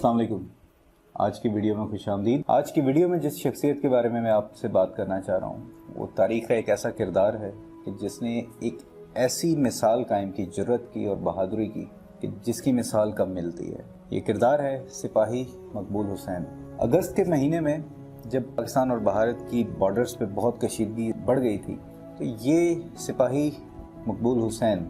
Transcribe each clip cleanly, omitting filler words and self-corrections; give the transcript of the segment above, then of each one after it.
अस्सलाम वालेकुम। आज की वीडियो में खुश आमदीद। आज की वीडियो में जिस शख्सियत के बारे में मैं आपसे बात करना चाह रहा हूँ वो तारीख़ का एक ऐसा किरदार है कि जिसने एक ऐसी मिसाल कायम की, जुर्रत की और बहादुरी की कि जिसकी मिसाल कम मिलती है। ये किरदार है सिपाही मकबूल हुसैन। अगस्त के महीने में जब पाकिस्तान और भारत की बॉर्डर्स पे बहुत कशीदगी बढ़ गई थी तो ये सिपाही मकबूल हुसैन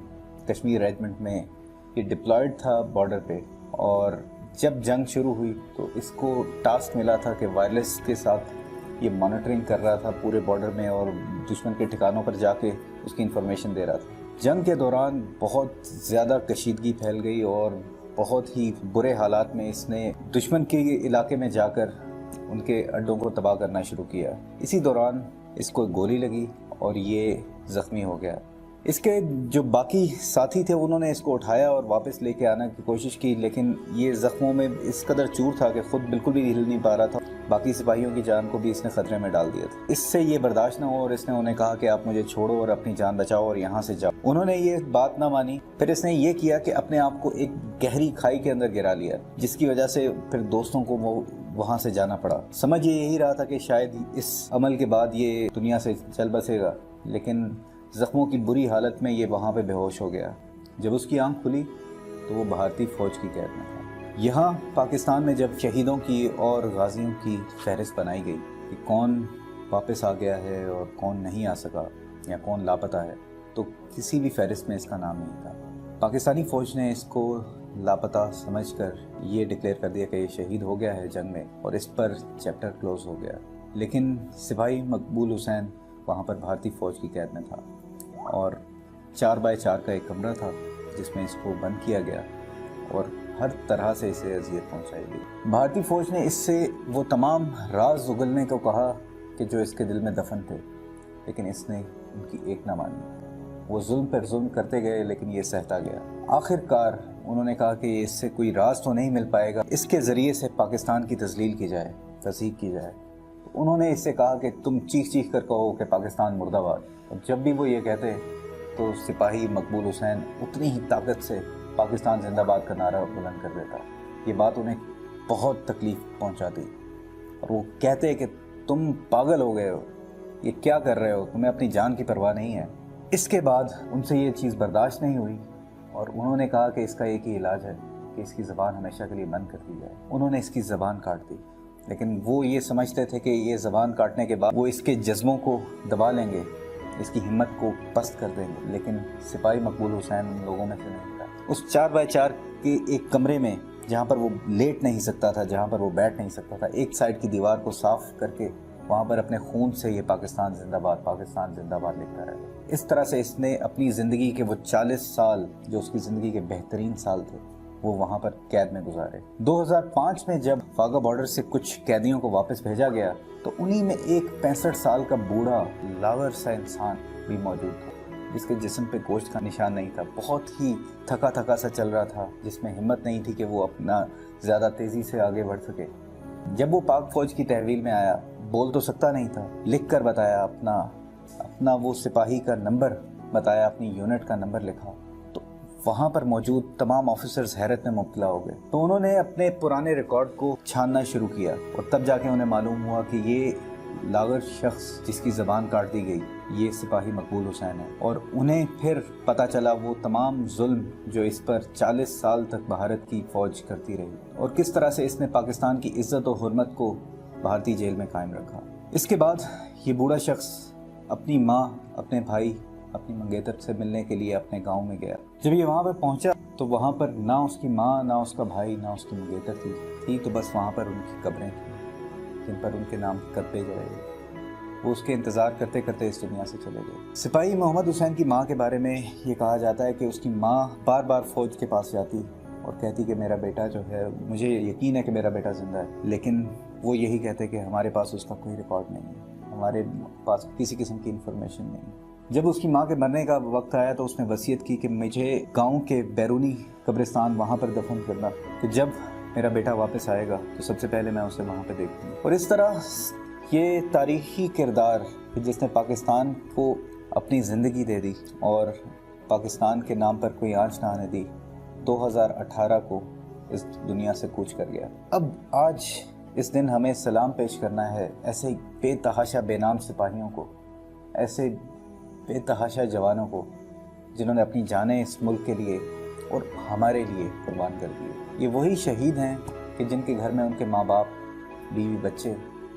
कश्मीर रेजिमेंट में ये डिप्लॉयड था बॉर्डर पे। और जब जंग शुरू हुई तो इसको टास्क मिला था कि वायरलेस के साथ ये मॉनिटरिंग कर रहा था पूरे बॉर्डर में और दुश्मन के ठिकानों पर जाके उसकी इन्फॉर्मेशन दे रहा था। जंग के दौरान बहुत ज़्यादा कशीदगी फैल गई और बहुत ही बुरे हालात में इसने दुश्मन के इलाके में जाकर उनके अड्डों को तबाह करना शुरू किया। इसी दौरान इसको गोली लगी और ये ज़ख्मी हो गया। इसके जो बाकी साथी थे उन्होंने इसको उठाया और वापस लेके आने की कोशिश की, लेकिन ये ज़ख्मों में इस कदर चूर था कि ख़ुद बिल्कुल भी हिल नहीं पा रहा था। बाकी सिपाहियों की जान को भी इसने ख़तरे में डाल दिया था। इससे ये बर्दाश्त न हो और इसने उन्हें कहा कि आप मुझे छोड़ो और अपनी जान बचाओ और यहाँ से जाओ। उन्होंने ये बात ना मानी। फिर इसने ये किया कि अपने आप को एक गहरी खाई के अंदर गिरा लिया, जिसकी वजह से फिर दोस्तों को वो वहाँ से जाना पड़ा। समझ ये यही रहा था कि शायद इस अमल के बाद ये दुनिया से चल बसेगा, लेकिन ज़ख्मों की बुरी हालत में ये वहाँ पे बेहोश हो गया। जब उसकी आंख खुली तो वो भारतीय फ़ौज की कैद में था। यहाँ पाकिस्तान में जब शहीदों की और गाजियों की फहरिस्त बनाई गई कि कौन वापस आ गया है और कौन नहीं आ सका या कौन लापता है, तो किसी भी फहरिस्त में इसका नाम नहीं था। पाकिस्तानी फ़ौज ने इसको लापता समझकर ये डिक्लेयर कर दिया कि ये शहीद हो गया है जंग में और इस पर चैप्टर क्लोज़ हो गया। लेकिन सिपाही मकबूल हुसैन वहाँ पर भारतीय फ़ौज की कैद में था और 4x4 का एक कमरा था जिसमें इसको बंद किया गया और हर तरह से इसे अजियत पहुंचाई गई। भारतीय फ़ौज ने इससे वो तमाम राज उगलने को कहा कि जो इसके दिल में दफन थे, लेकिन इसने उनकी एक ना मानी। वो जुल्म पर जुल्म करते गए, लेकिन ये सहता गया। आखिरकार उन्होंने कहा कि इससे कोई राज तो नहीं मिल पाएगा, इसके ज़रिए से पाकिस्तान की तज़लील की जाए, तज़हीक की जाए। तो उन्होंने इससे कहा कि तुम चीख चीख कर कहो कि पाकिस्तान मुर्दाबाद। और जब भी वो ये कहते तो सिपाही मकबूल हुसैन उतनी ही ताकत से पाकिस्तान जिंदाबाद का नारा बुलंद कर देता। ये बात उन्हें बहुत तकलीफ़ पहुंचाती और वो कहते कि तुम पागल हो गए हो, ये क्या कर रहे हो, तुम्हें अपनी जान की परवाह नहीं है। इसके बाद उनसे ये चीज़ बर्दाश्त नहीं हुई और उन्होंने कहा कि इसका एक ही इलाज है कि इसकी ज़बान हमेशा के लिए बंद कर दी जाए। उन्होंने इसकी ज़बान काट दी, लेकिन वो ये समझते थे कि ये ज़बान काटने के बाद वो इसके जज्बों को दबा लेंगे, इसकी हिम्मत को पस्त कर देंगे। लेकिन सिपाही मकबूल हुसैन उन लोगों में से नहीं था। उस 4x4 के एक कमरे में जहाँ पर वो लेट नहीं सकता था, जहाँ पर वो बैठ नहीं सकता था, एक साइड की दीवार को साफ करके वहाँ पर अपने खून से ये पाकिस्तान जिंदाबाद लिखता रहा। इस तरह से इसने अपनी ज़िंदगी के वो 40 साल जो उसकी ज़िंदगी के बेहतरीन साल थे वो वहाँ पर कैद में गुजारे। 2005 में जब वाघा बॉर्डर से कुछ कैदियों को वापस भेजा गया तो उन्हीं में एक 65 साल का बूढ़ा लावर सा इंसान भी मौजूद था, जिसके जिस्म पे गोश्त का निशान नहीं था। बहुत ही थका थका सा चल रहा था, जिसमें हिम्मत नहीं थी कि वो अपना ज़्यादा तेज़ी से आगे बढ़ सके। जब वो पाक फ़ौज की तहवील में आया, बोल तो सकता नहीं था, लिख कर बताया, अपना वो सिपाही का नंबर बताया, अपनी यूनिट का नंबर लिखा। वहाँ पर मौजूद तमाम ऑफिसर्स हैरत में मुब्तला हो गए। तो उन्होंने अपने पुराने रिकॉर्ड को छानना शुरू किया और तब जाके उन्हें मालूम हुआ कि ये लागर शख्स जिसकी ज़बान काट दी गई ये सिपाही मकबूल हुसैन है। और उन्हें फिर पता चला वो तमाम जुल्म जो इस पर 40 साल तक भारत की फ़ौज करती रही और किस तरह से इसने पाकिस्तान की इज़्ज़त और हुर्मत को भारतीय जेल में कायम रखा। इसके बाद ये बूढ़ा शख्स अपनी माँ, अपने भाई, अपनी मंगेतर से मिलने के लिए अपने गांव में गया। जब ये वहाँ पर पहुँचा तो वहाँ पर ना उसकी माँ, ना उसका भाई, ना उसकी मंगेतर थी तो बस वहाँ पर उनकी कब्रें थी जिन पर उनके नाम कब्जे जड़े गए। वो उसके इंतज़ार करते करते इस दुनिया से चले गए। सिपाही मोहम्मद हुसैन की माँ के बारे में ये कहा जाता है कि उसकी माँ बार बार फ़ौज के पास जाती और कहती कि मेरा बेटा जो है, मुझे यकीन है कि मेरा बेटा ज़िंदा है, लेकिन वो यही कहते कि हमारे पास उसका कोई रिकॉर्ड नहीं है, हमारे पास किसी किस्म की इन्फॉर्मेशन नहीं। जब उसकी माँ के मरने का वक्त आया तो उसने वसीयत की कि मुझे गांव के बैरूनी कब्रिस्तान वहाँ पर दफन करना, तो जब मेरा बेटा वापस आएगा तो सबसे पहले मैं उसे वहाँ पे देखूँगा। और इस तरह ये तारीख़ी किरदार जिसने पाकिस्तान को अपनी ज़िंदगी दे दी और पाकिस्तान के नाम पर कोई आंच ना आने दी, 2018 को اس دنیا سے کوچ کر گیا۔ اب آج اس دن ہمیں سلام پیش کرنا ہے ایسے بے تحاشا بے نام سپاہیوں کو، ایسے بے تحاشا جوانوں کو جنہوں نے اپنی جانیں اس ملک کے لیے اور ہمارے لیے قربان کر دیے۔ یہ وہی شہید ہیں کہ جن کے گھر میں ان کے ماں باپ، بیوی، بچے،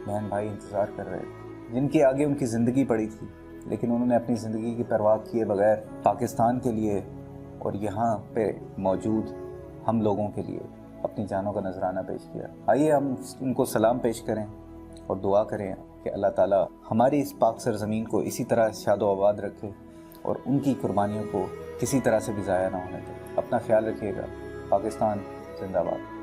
بہن بھائی انتظار کر رہے تھے، جن کے آگے ان کی زندگی پڑی تھی، لیکن انہوں نے اپنی زندگی کی پرواہ کیے بغیر پاکستان کے لیے اور یہاں پہ موجود ہم لوگوں کے لیے اپنی جانوں کا نذرانہ پیش کیا۔ آئیے ہم ان کو سلام پیش کریں اور دعا کریں کہ اللہ تعالیٰ ہماری اس پاک سرزمین کو اسی طرح شاد و آباد رکھے اور ان کی قربانیوں کو کسی طرح سے بھی ضائع نہ ہونے دے۔ اپنا خیال رکھیے گا۔ پاکستان زندہ باد۔